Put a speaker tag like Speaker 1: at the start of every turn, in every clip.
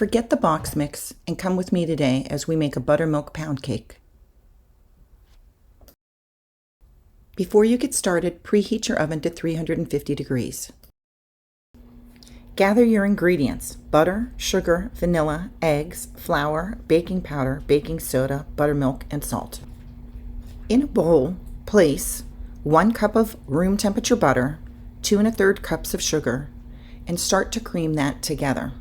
Speaker 1: Forget the box mix and come with me today as we make a buttermilk pound cake. Before you get started, preheat your oven to 350 degrees. Gather your ingredients: butter, sugar, vanilla, eggs, flour, baking powder, baking soda, buttermilk, and salt. In a bowl, place 1 cup of room temperature butter, 2 1/3 cups of sugar, and start to cream that together.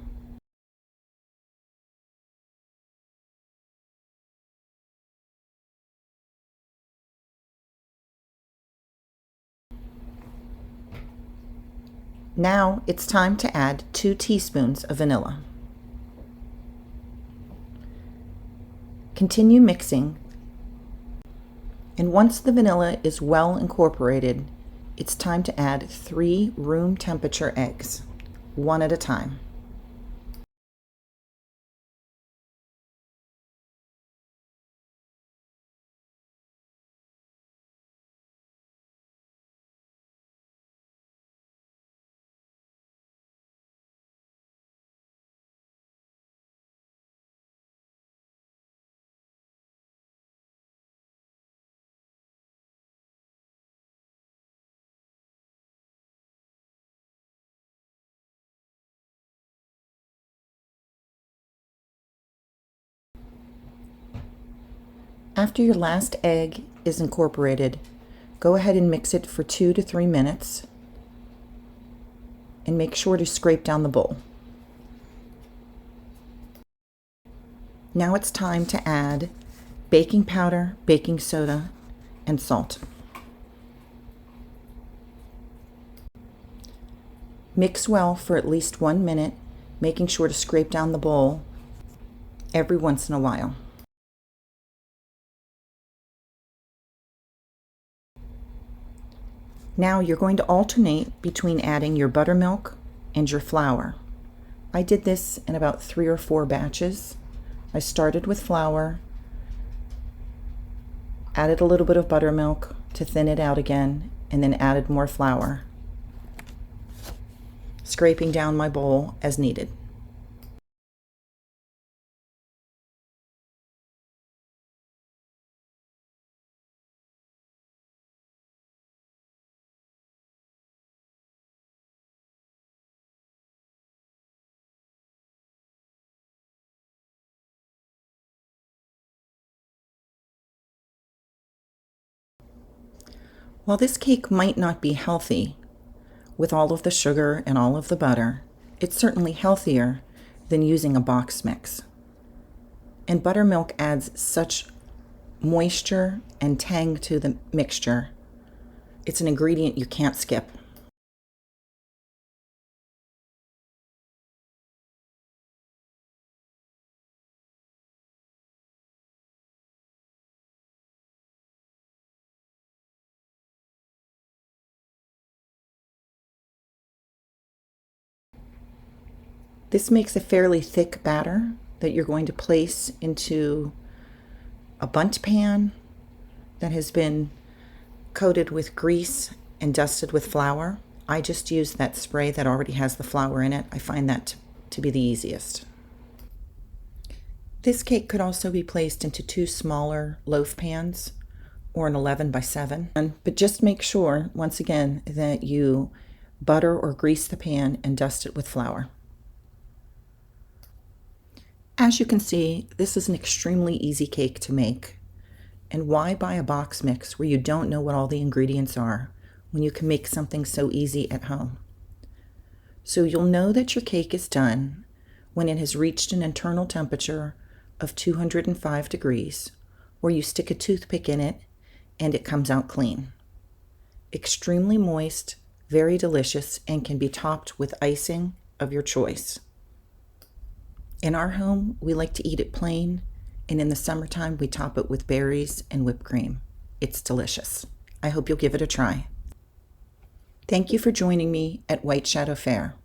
Speaker 1: Now it's time to add 2 teaspoons of vanilla. Continue mixing, and once the vanilla is well incorporated, it's time to add 3 room temperature eggs, one at a time. After your last egg is incorporated, go ahead and mix it for 2 to 3 minutes and make sure to scrape down the bowl. Now it's time to add baking powder, baking soda, and salt. Mix well for at least 1 minute, making sure to scrape down the bowl every once in a while. Now you're going to alternate between adding your buttermilk and your flour. I did this in about 3 or 4 batches. I started with flour, added a little bit of buttermilk to thin it out again, and then added more flour, scraping down my bowl as needed. While this cake might not be healthy with all of the sugar and all of the butter, it's certainly healthier than using a box mix. And buttermilk adds such moisture and tang to the mixture. It's an ingredient you can't skip. This makes a fairly thick batter that you're going to place into a bundt pan that has been coated with grease and dusted with flour. I just use that spray that already has the flour in it. I find that to be the easiest. This cake could also be placed into 2 smaller loaf pans or an 11 by 7. But just make sure, once again, that you butter or grease the pan and dust it with flour. As you can see, this is an extremely easy cake to make. And why buy a box mix where you don't know what all the ingredients are when you can make something so easy at home? So you'll know that your cake is done when it has reached an internal temperature of 205 degrees, where you stick a toothpick in it and it comes out clean. Extremely moist, very delicious, and can be topped with icing of your choice. In our home, we like to eat it plain, and in the summertime, we top it with berries and whipped cream. It's delicious. I hope you'll give it a try. Thank you for joining me at White Shadow Fair.